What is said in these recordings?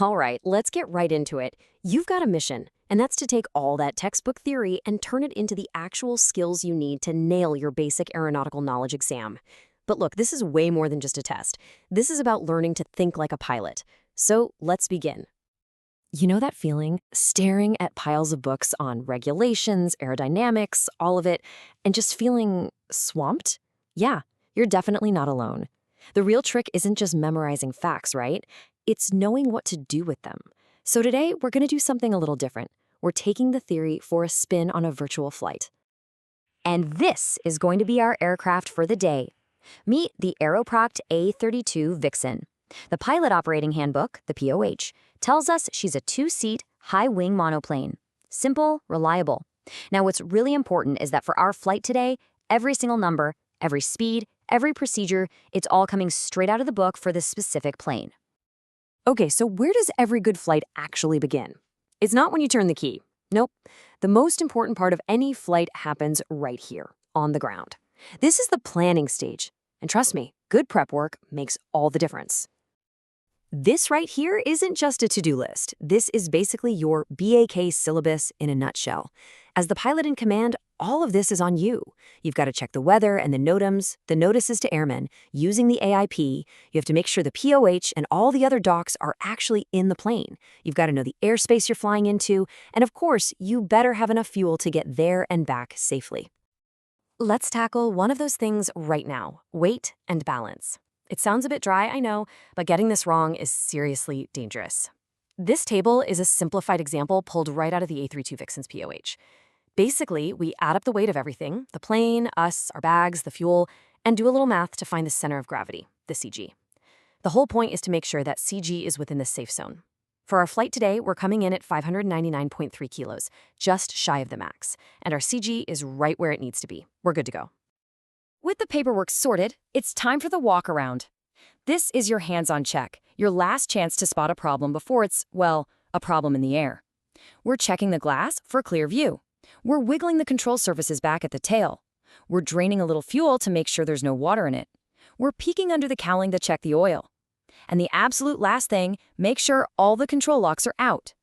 All right, let's get right into it. You've got a mission, and that's to take all that textbook theory and turn it into the actual skills you need to nail your basic aeronautical knowledge exam. But look, this is way more than just a test. This is about learning to think like a pilot. So let's begin. You know that feeling? Staring at piles of books on regulations, aerodynamics, all of it, and just feeling swamped? Yeah, you're definitely not alone. The real trick isn't just memorizing facts, right? It's knowing what to do with them. So today, we're going to do something a little different. We're taking the theory for a spin on a virtual flight. And this is going to be our aircraft for the day. Meet the Aeroproct A32 Vixen. The Pilot Operating Handbook, the POH, tells us she's a two-seat, high-wing monoplane. Simple, reliable. Now, what's really important is that for our flight today, every single number, every speed, every procedure, it's all coming straight out of the book for this specific plane. Okay, so where does every good flight actually begin? It's not when you turn the key. Nope. The most important part of any flight happens right here, on the ground. This is the planning stage. And trust me, good prep work makes all the difference. This right here isn't just a to-do list. This is basically your BAK syllabus in a nutshell. As the pilot in command, all of this is on you. You've got to check the weather and the NOTAMs, the notices to airmen, using the AIP. You have to make sure the POH and all the other docs are actually in the plane. You've got to know the airspace you're flying into, and of course, you better have enough fuel to get there and back safely. Let's tackle one of those things right now, weight and balance. It sounds a bit dry, I know, but getting this wrong is seriously dangerous. This table is a simplified example pulled right out of the A32 Vixen's POH. Basically, we add up the weight of everything, the plane, us, our bags, the fuel, and do a little math to find the center of gravity, the CG. The whole point is to make sure that CG is within the safe zone. For our flight today, we're coming in at 599.3 kilos, just shy of the max, and our CG is right where it needs to be. We're good to go. With the paperwork sorted, it's time for the walk around. This is your hands-on check, your last chance to spot a problem before it's, well, a problem in the air. We're checking the glass for a clear view. We're wiggling the control surfaces back at the tail. We're draining a little fuel to make sure there's no water in it. We're peeking under the cowling to check the oil. And the absolute last thing, make sure all the control locks are out.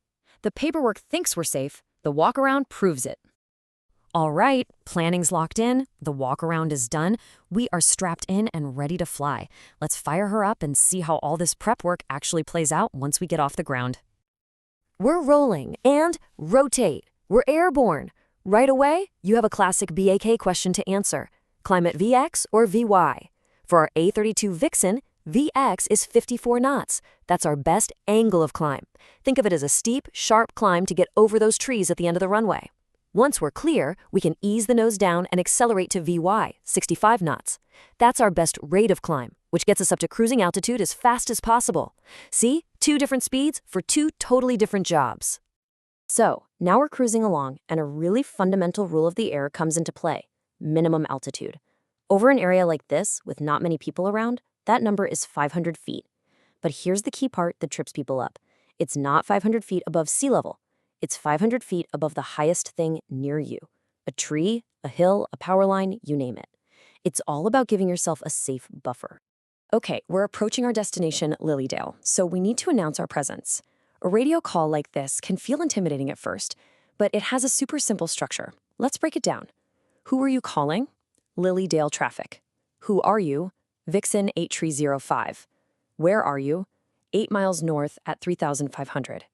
The paperwork thinks we're safe, the walk-around proves it. All right, planning's locked in, the walk-around is done, we are strapped in and ready to fly. Let's fire her up and see how all this prep work actually plays out once we get off the ground. We're rolling and rotate. We're airborne. Right away, you have a classic BAK question to answer. Climate VX or VY? For our A32 Vixen, VX is 54 knots. That's our best angle of climb. Think of it as a steep, sharp climb to get over those trees at the end of the runway. Once we're clear, we can ease the nose down and accelerate to VY, 65 knots. That's our best rate of climb, which gets us up to cruising altitude as fast as possible. See? 2 different speeds for 2 totally different jobs. So, now we're cruising along, and a really fundamental rule of the air comes into play: minimum altitude. Over an area like this, with not many people around, that number is 500 feet. But here's the key part that trips people up. It's not 500 feet above sea level. It's 500 feet above the highest thing near you. A tree, a hill, a power line, you name it. It's all about giving yourself a safe buffer. Okay, we're approaching our destination, Lilydale, so we need to announce our presence. A radio call like this can feel intimidating at first, but it has a super simple structure. Let's break it down. Who are you calling? Lilydale traffic. Who are you? Vixen 8305. Where are you? 8 miles north at 3,500.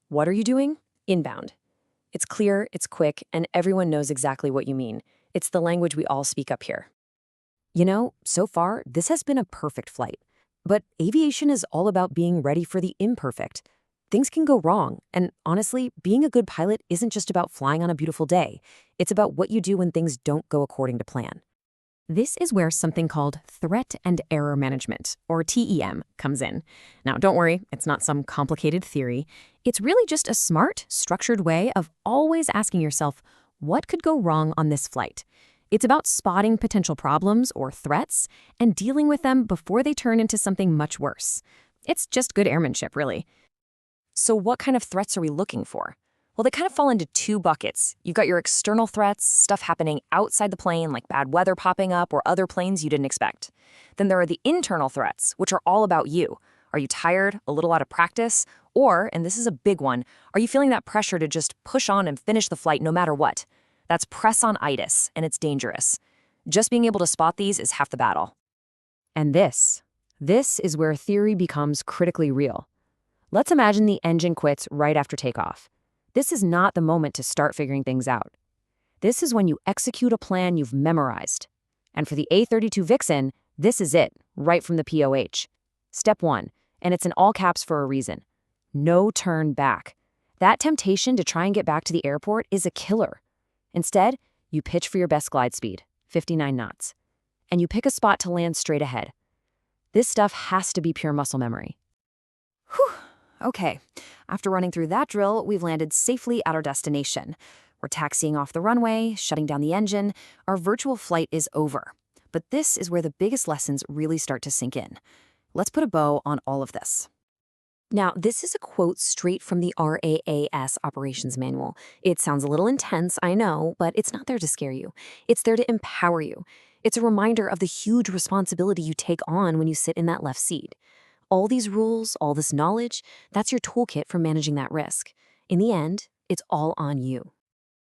What are you doing? Inbound. It's clear, it's quick, and everyone knows exactly what you mean. It's the language we all speak up here. You know, so far, this has been a perfect flight. But aviation is all about being ready for the imperfect. Things can go wrong, and honestly, being a good pilot isn't just about flying on a beautiful day. It's about what you do when things don't go according to plan. This is where something called threat and error management, or TEM, comes in. Now, don't worry, it's not some complicated theory. It's really just a smart, structured way of always asking yourself, what could go wrong on this flight? It's about spotting potential problems or threats and dealing with them before they turn into something much worse. It's just good airmanship, really. So what kind of threats are we looking for? Well, they kind of fall into 2 buckets. You've got your external threats, stuff happening outside the plane, like bad weather popping up or other planes you didn't expect. Then there are the internal threats, which are all about you. Are you tired, a little out of practice, Or, and this is a big one, are you feeling that pressure to just push on and finish the flight no matter what? That's press-on-itis, and it's dangerous. Just being able to spot these is half the battle. And this is where theory becomes critically real. Let's imagine the engine quits right after takeoff. This is not the moment to start figuring things out. This is when you execute a plan you've memorized. And for the A-32 Vixen, this is it, right from the POH. Step 1, and it's in all caps for a reason. No turn back. That temptation to try and get back to the airport is a killer. Instead, you pitch for your best glide speed, 59 knots. And you pick a spot to land straight ahead. This stuff has to be pure muscle memory. Whew. Okay, after running through that drill, we've landed safely at our destination. We're taxiing off the runway, shutting down the engine. Our virtual flight is over. But this is where the biggest lessons really start to sink in. Let's put a bow on all of this. Now, this is a quote straight from the RAAS Operations Manual. It sounds a little intense, I know, but it's not there to scare you. It's there to empower you. It's a reminder of the huge responsibility you take on when you sit in that left seat. All these rules, all this knowledge, that's your toolkit for managing that risk. In the end, it's all on you.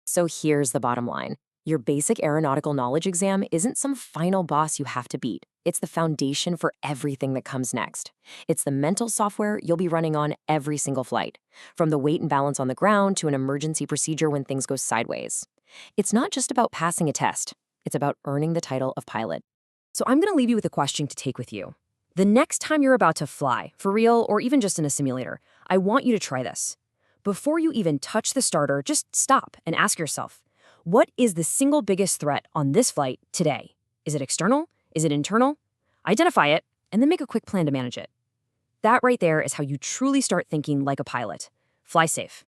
So here's the bottom line. Your basic aeronautical knowledge exam isn't some final boss you have to beat. It's the foundation for everything that comes next. It's the mental software you'll be running on every single flight, from the weight and balance on the ground to an emergency procedure when things go sideways. It's not just about passing a test. It's about earning the title of pilot. So I'm going to leave you with a question to take with you. The next time you're about to fly, for real or even just in a simulator, I want you to try this. Before you even touch the starter, just stop and ask yourself, what is the single biggest threat on this flight today? Is it external? Is it internal? Identify it, and then make a quick plan to manage it. That right there is how you truly start thinking like a pilot. Fly safe.